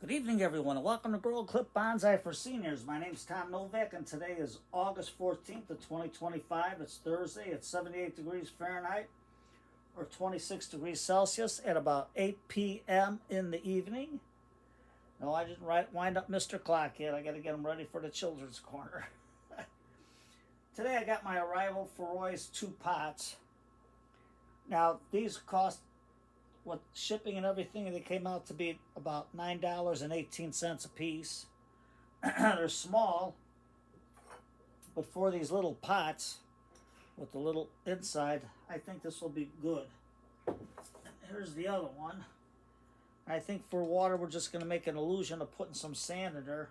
Good evening, everyone, and welcome to Grow Clip Bonsai for Seniors. My name is Tom Novak, and today is August 14th of 2025. It's Thursday. It's 78 degrees Fahrenheit, or 26 degrees Celsius, at about 8 p.m. in the evening. No, I didn't wind up Mr. Clock yet. I got to get him ready for the children's corner. Today I got my arrival for Roy's 2 pots. Now, these cost, with shipping and everything, they came out to be about $9.18 a piece. They're small, but for these little pots with the little inside, I think this will be good. And here's the other one. I think for water, we're just going to make an illusion of putting some sand in there.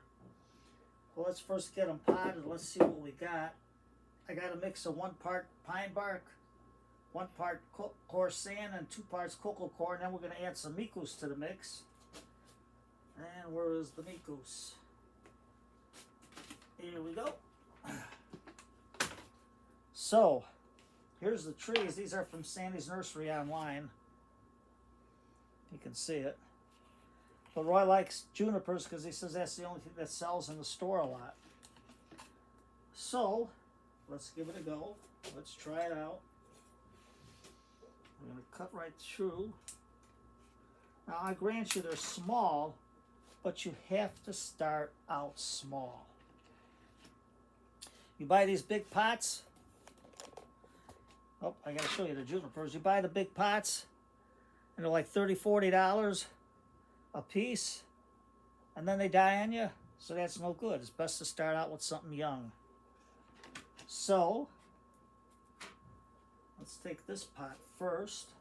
Well, let's first get them potted. Let's see what we got. I got a mix of 1 part pine bark, 1 part coarse sand, and 2 parts cocoa coir. And then we're going to add some mikus to the mix. And where is the mikus? Here we go. So, here's the trees. These are from Sandy's Nursery online. You can see it. But Roy likes junipers because he says that's the only thing that sells in the store a lot. So, let's give it a go. Let's try it out. We're going to cut right through. Now, I grant you they're small, but you have to start out small. You buy these big pots. Oh, I got to show you the junipers. You buy the big pots, and they're like $30, $40 a piece, and then they die on you, so that's no good. It's best to start out with something young. So, let's take this pot first.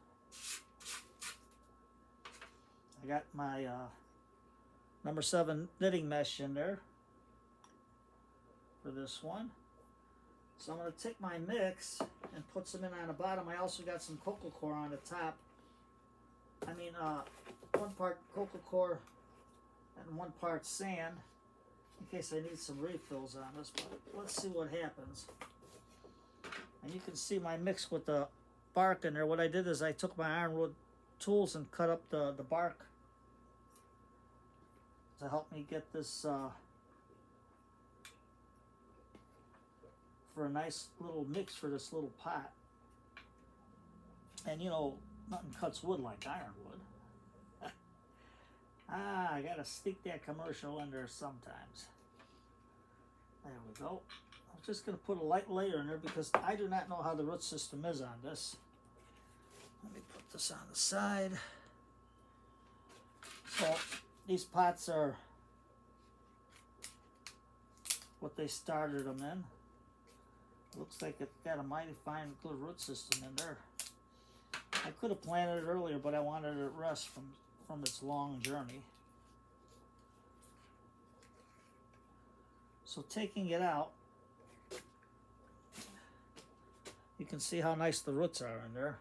I got my number 7 knitting mesh in there for this one. So I'm going to take my mix and put some in on the bottom. I also got some cocoa coir on the top. 1 part cocoa coir and 1 part sand, in case I need some refills on this, but let's see what happens. And you can see my mix with the bark in there. What I did is I took my ironwood tools and cut up the bark to help me get this for a nice little mix for this little pot. And you know, nothing cuts wood like ironwood. I gotta sneak that commercial in there sometimes. There we go. I'm just gonna put a light layer in there because I do not know how the root system is on this. Let me put this on the side. So these pots are what they started them in. Looks like it's got a mighty fine good root system in there. I could have planted it earlier, but I wanted it to rest from its long journey. So taking it out, you can see how nice the roots are in there.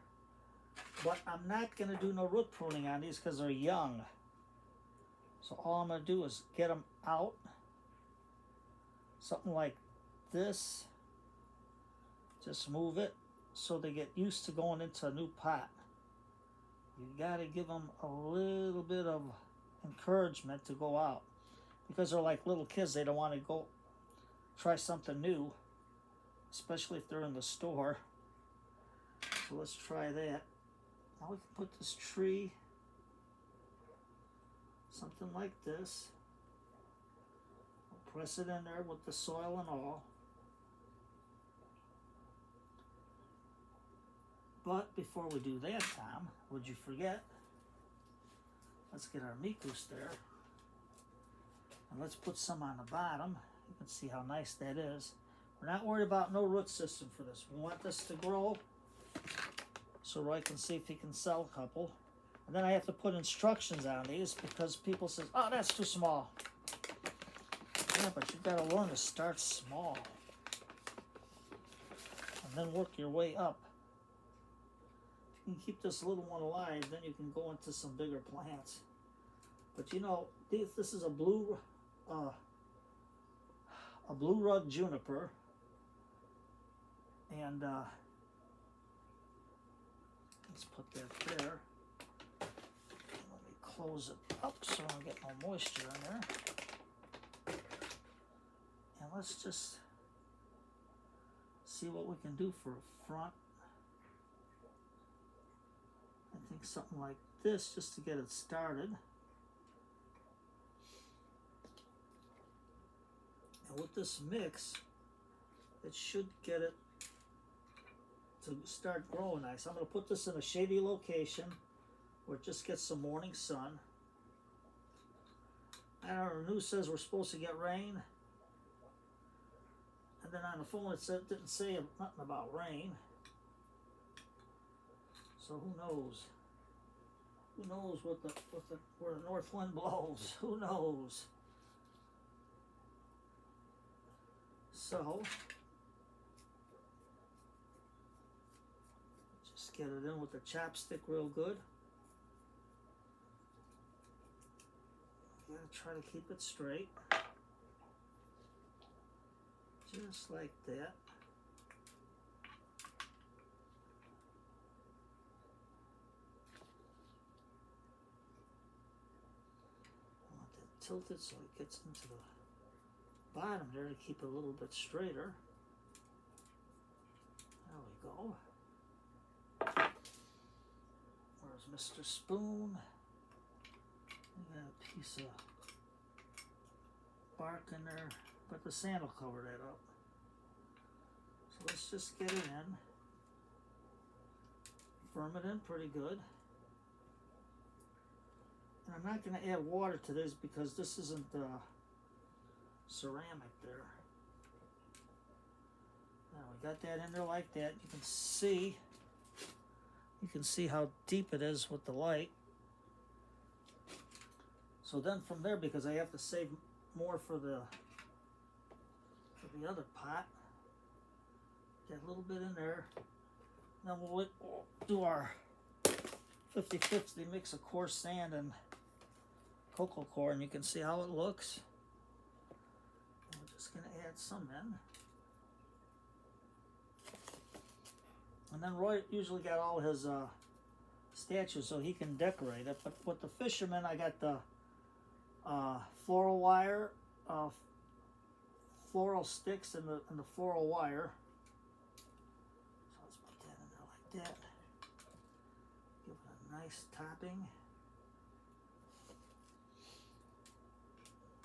But I'm not going to do no root pruning on these because they're young. So all I'm going to do is get them out. Something like this. Just move it so they get used to going into a new pot. You got to give them a little bit of encouragement to go out. Because they're like little kids. They don't want to go try something new. Especially if they're in the store. So let's try that. Now we can put this tree, something like this. We'll press it in there with the soil and all. But before we do that, Tom, would you forget? Let's get our mikus there. And let's put some on the bottom. You can see how nice that is. We're not worried about no root system for this. We want this to grow so Roy can see if he can sell a couple. And then I have to put instructions on these because people say, oh, that's too small. Yeah, but you've got to learn to start small. And then work your way up. If you can keep this little one alive, then you can go into some bigger plants. But you know, this is a blue rug juniper. And let's put that there. Let me close it up so I don't get no moisture in there. And let's just see what we can do for a front. I think something like this just to get it started. And with this mix, it should get it to start growing nice. I'm going to put this in a shady location where it just gets some morning sun. I don't know, the news says we're supposed to get rain. And then on the phone it said, didn't say nothing about rain. So who knows? Who knows where the north wind blows? Who knows? So just get it in with the chopstick real good. You gotta try to keep it straight. Just like that. I want that tilted so it gets into the bottom there to keep it a little bit straighter. There we go. Where's Mr. Spoon? We got a piece of bark in there, but the sand will cover that up. So let's just get it in. Firm it in pretty good. And I'm not going to add water to this because this isn't ceramic there. Now we got that in there like that. You can see how deep it is with the light. So then from there, because I have to save more for the other pot, get a little bit in there. Then we'll do our 50-50 mix of coarse sand and cocoa coir, and you can see how it looks. And we're just going to add some in. And then Roy usually got all his statues so he can decorate it. But with the fisherman, I got the floral wire, floral sticks, and the floral wire. So let's put that in there like that. Give it a nice topping.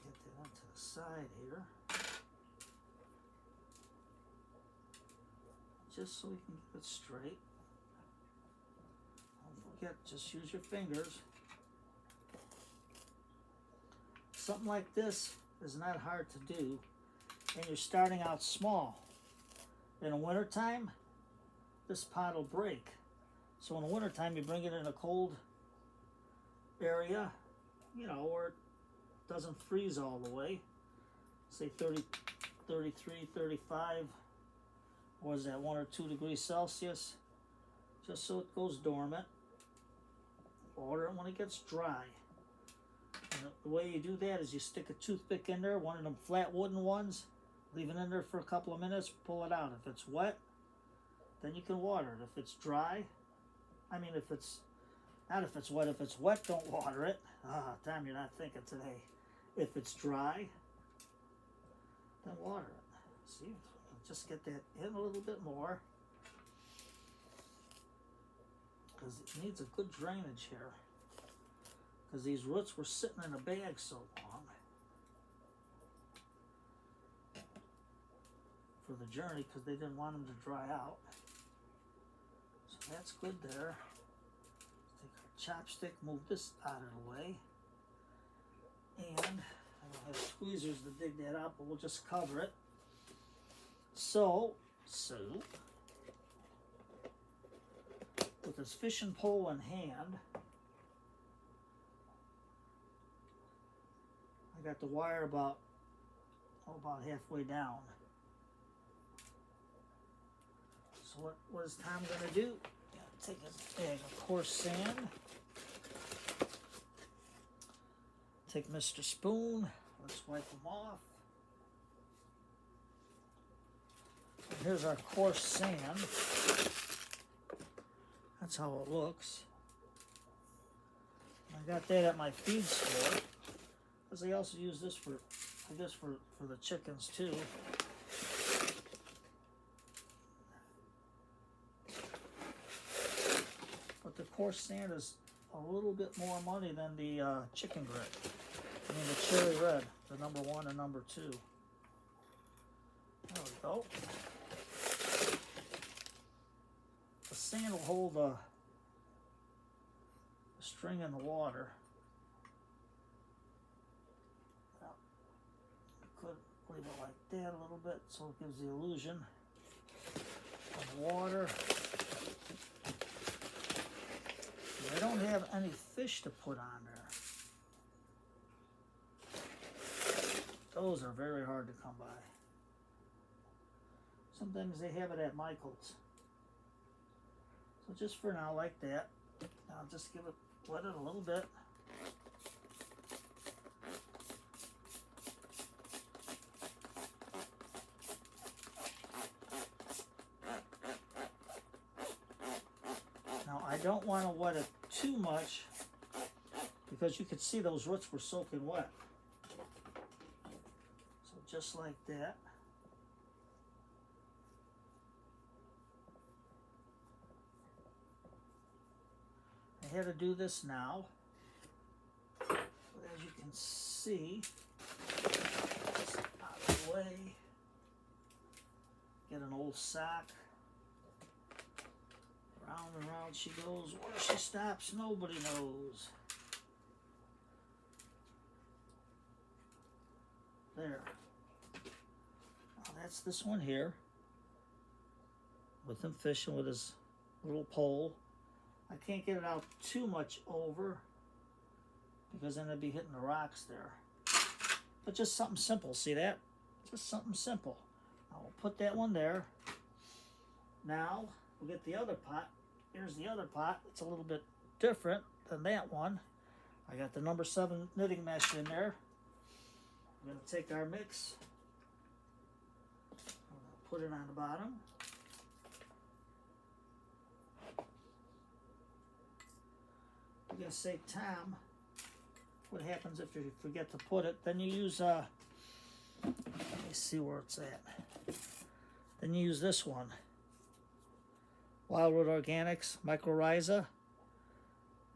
Get that onto the side here. Just so we can get it straight. Don't forget, just use your fingers. Something like this is not hard to do, and you're starting out small. In the wintertime, this pot will break. So in the wintertime, you bring it in a cold area, you know, where it doesn't freeze all the way. Say 30, 33, 35. Or is that 1 or 2 degrees Celsius? Just so it goes dormant. Water it when it gets dry. And the way you do that is you stick a toothpick in there, one of them flat wooden ones, leave it in there for a couple of minutes, pull it out. If it's wet, then you can water it. If it's dry, I mean, if it's wet, if it's wet, don't water it. Time you're not thinking today. If it's dry, then water it. See? Just get that in a little bit more because it needs a good drainage here because these roots were sitting in a bag so long for the journey because they didn't want them to dry out. So that's good there. Take our chopstick, move this out of the way, and I don't have tweezers to dig that out, but we'll just cover it. So with this fishing pole in hand, I got the wire about halfway down. So what is Tom going to do? Take a bag of coarse sand. Take Mr. Spoon. Let's wipe them off. Here's our coarse sand. That's how it looks. I got that at my feed store. Because I also use this for, I guess, for the chickens too. But the coarse sand is a little bit more money than the chicken grit. I mean the cherry red, the number 1 and number 2. There we go. The sand will hold the string in the water. Well, you could leave it like that a little bit so it gives the illusion of water. I don't have any fish to put on there. Those are very hard to come by. Sometimes they have it at Michael's. So just for now, like that. I'll just give it, wet it a little bit. Now I don't want to wet it too much because you can see those roots were soaking wet. So just like that. I had to do this now. But as you can see, it's out of the way. Get an old sock. Round and round she goes. Where she stops, nobody knows. There. Now that's this one here. With him fishing with his little pole. I can't get it out too much over because then it'd be hitting the rocks there. But just something simple, see that? Just something simple. I'll put that one there. Now, we'll get the other pot. Here's the other pot. It's a little bit different than that one. I got the number 7 knitting mesh in there. I'm going to take our mix. I'm going to put it on the bottom. I'm going to say, Tom, what happens if you forget to put it? Then you use, let me see where it's at. Then you use this one. Wildwood Organics Mycorrhiza,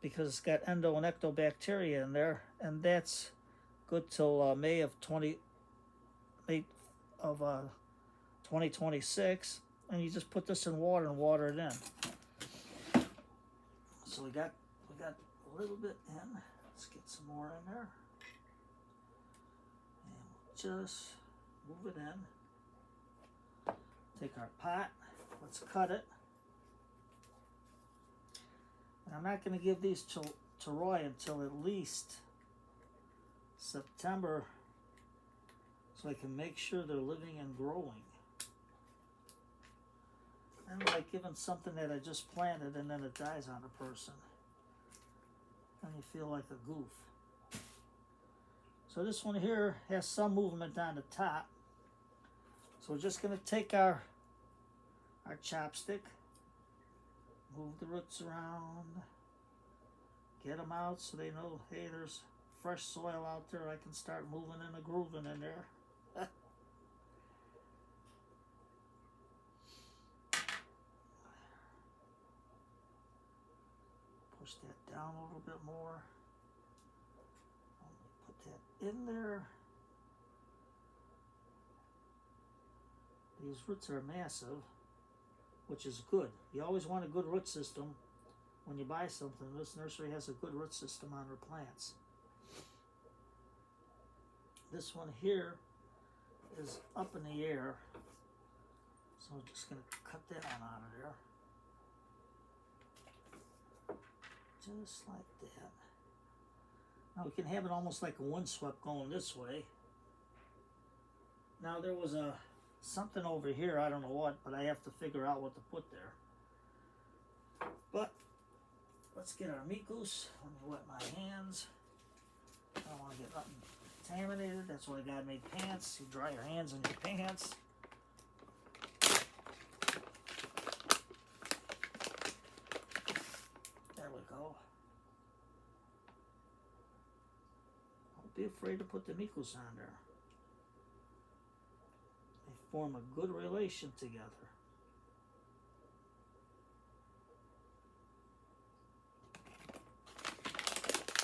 because it's got endo and ectobacteria in there, and that's good till May of 2026. And you just put this in water and water it in. So we got a little bit in. Let's get some more in there, and we'll just move it in. Take our pot. Let's cut it. And I'm not going to give these to Roy until at least September, so I can make sure they're living and growing. I don't like giving something that I just planted and then it dies on a person. And you feel like a goof. So this one here has some movement on the top. So we're just going to take our chopstick, move the roots around, get them out so they know, hey, there's fresh soil out there. I can start moving and grooving in there. Push that down a little bit more. Put that in there. These roots are massive, which is good. You always want a good root system when you buy something. This nursery has a good root system on her plants. This one here is up in the air, so I'm just going to cut that one out of there. Just like that. Now we can have it almost like a windswept going this way. Now there was something over here, I don't know what, but I have to figure out what to put there. But let's get our meat goose. Let me wet my hands. I don't want to get nothing contaminated. That's why God made pants. You dry your hands in your pants. There we go. be afraid to put the mikus on there. They form a good relation together.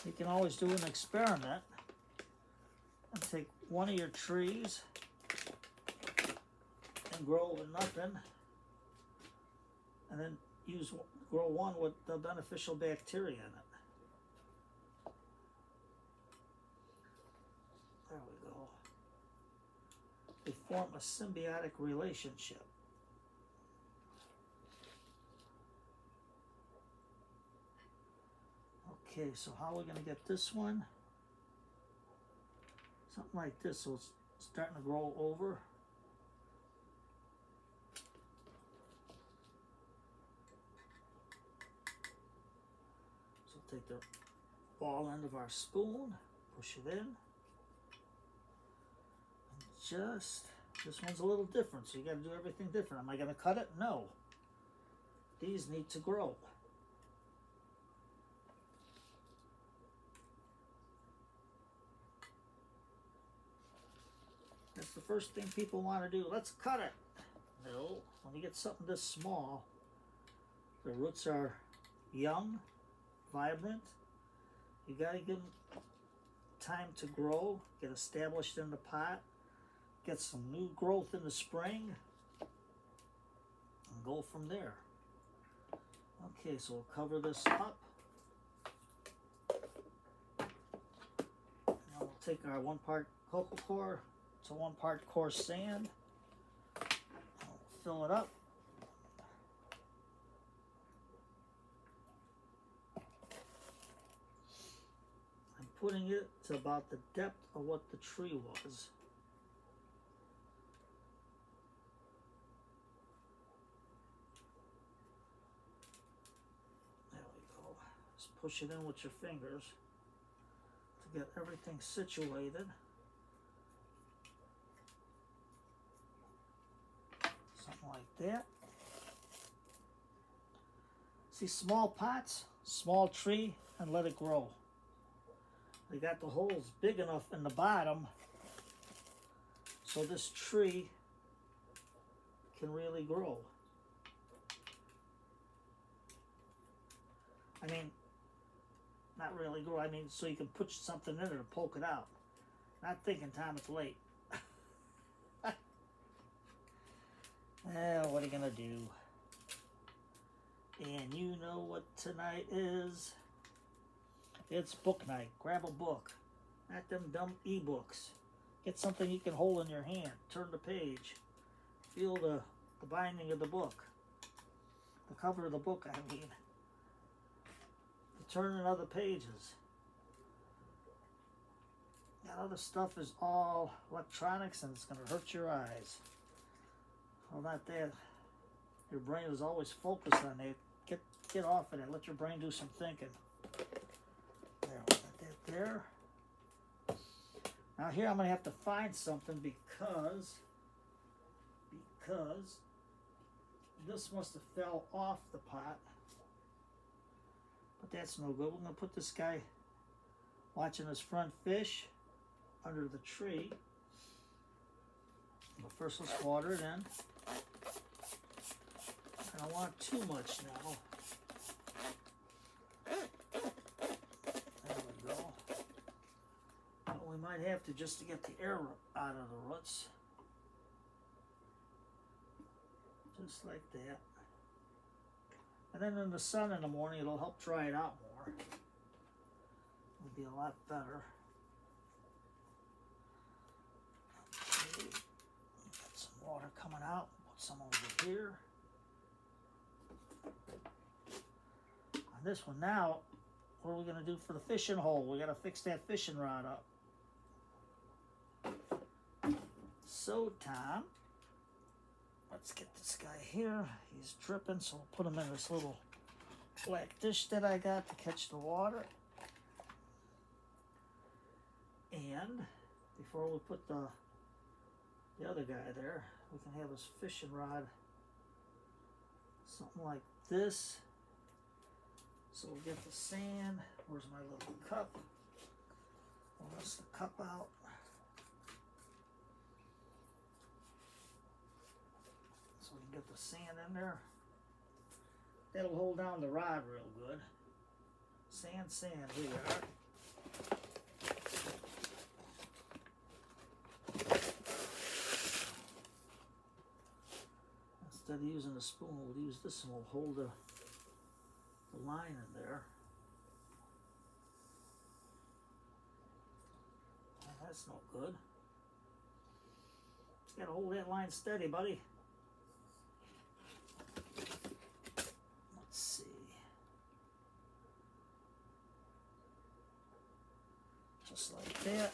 You can always do an experiment and take one of your trees and grow with nothing, and then grow one with the beneficial bacteria in it. There we go. They form a symbiotic relationship. Okay, so how are we going to get this one? Something like this, so it's starting to grow over. So take the ball end of our spoon, push it in. And just, this one's a little different, so you got to do everything different. Am I going to cut it? No. These need to grow. That's the first thing people want to do. Let's cut it. No, when you get something this small, the roots are young, vibrant. You got to give them time to grow, get established in the pot, get some new growth in the spring, and go from there. Okay, so we'll cover this up. Now we'll take our 1 part cocoa coir to 1 part coarse sand. We'll fill it up. I'm putting it to about the depth of what the tree was. There we go. Just push it in with your fingers to get everything situated. Something like that. See, small pots, small tree, and let it grow. They got the holes big enough in the bottom so this tree can really grow. I mean, not really grow, I mean so you can put something in it and poke it out. Not thinking, Tom, it's late. What are you gonna do? And you know what tonight is? It's book night. Grab a book. Not them dumb e-books. Get something you can hold in your hand. Turn the page. Feel the binding of the book. The cover of the book, I mean. Turning other pages. That other stuff is all electronics and it's gonna hurt your eyes. Well, not that. Your brain is always focused on it. Get off of it. Let your brain do some thinking. There, got that there. Now here I'm going to have to find something because this must have fell off the pot. But that's no good. We're going to put this guy watching his front fish under the tree. But first let's water it in. I don't want too much now. There we go. But we might have to just to get the air out of the roots. Just like that. And then in the sun in the morning, it'll help dry it out more. It'll be a lot better. Okay. Got some water coming out. Put some over here. On this one now, what are we going to do for the fishing hole? We got to fix that fishing rod up. So, Tom, let's get this guy here. He's dripping, so we'll put him in this little black dish that I got to catch the water. And before we put the other guy there, we can have his fishing rod something like this. So we'll get the sand. Where's my little cup? Pull this the cup out. So we can get the sand in there. That'll hold down the rod real good. Sand, here you are. Instead of using a spoon, we'll use this and we'll hold the line in there. Oh, that's no good. You gotta hold that line steady, buddy. Let's see. Just like that.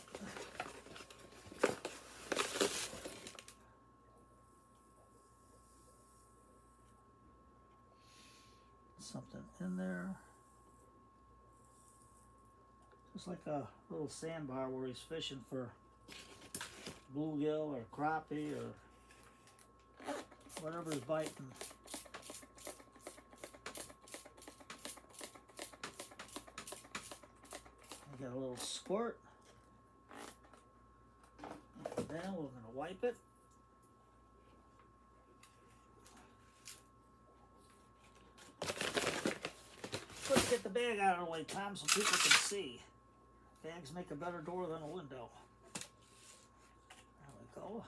Something in there. Just like a little sandbar where he's fishing for bluegill or crappie or whatever's biting. I got a little squirt. And then we're going to wipe it. Let's get the bag out of the way, Tom, so people can see. Bags make a better door than a window. There we go.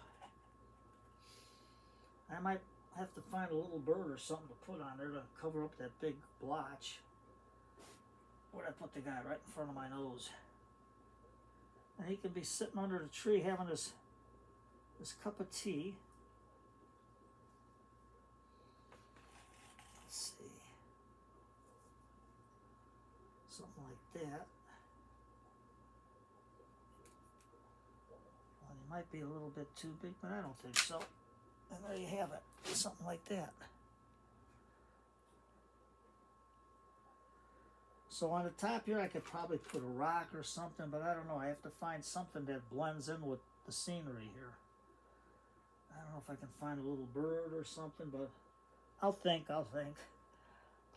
I might have to find a little bird or something to put on there to cover up that big blotch. Where'd I put the guy? Right in front of my nose. And he could be sitting under the tree having this cup of tea. Let's see. Something like that. Well, he might be a little bit too big, but I don't think so. And there you have it. Something like that. So on the top here, I could probably put a rock or something, but I don't know. I have to find something that blends in with the scenery here. I don't know if I can find a little bird or something, but I'll think. But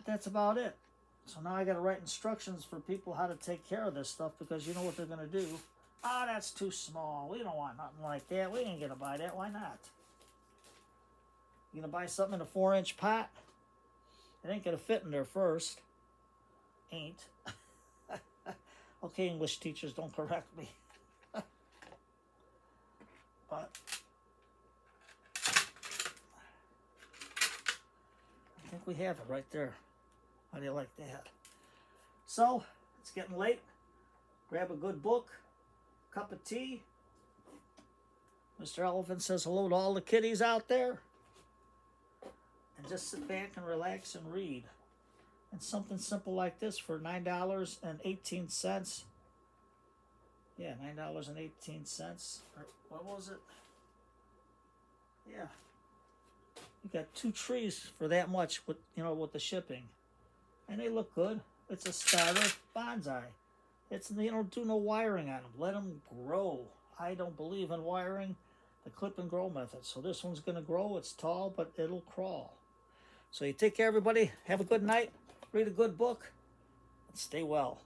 that's about it. So now I got to write instructions for people how to take care of this stuff, because you know what they're going to do. Oh, that's too small. We don't want nothing like that. We ain't going to buy that. Why not? You going to buy something in a 4-inch pot? It ain't going to fit in there first. Ain't. Okay, English teachers, don't correct me. But I think we have it right there. How do you like that? So, it's getting late. Grab a good book, cup of tea. Mr. Elephant says hello to all the kiddies out there. And just sit back and relax and read. And something simple like this for $9.18. Yeah, $9.18. What was it? Yeah. You got 2 trees for that much with the shipping. And they look good. It's a starter bonsai. You don't do no wiring on them. Let them grow. I don't believe in wiring, the clip and grow method. So this one's going to grow. It's tall, but it'll crawl. So you take care, everybody. Have a good night. Read a good book. And stay well.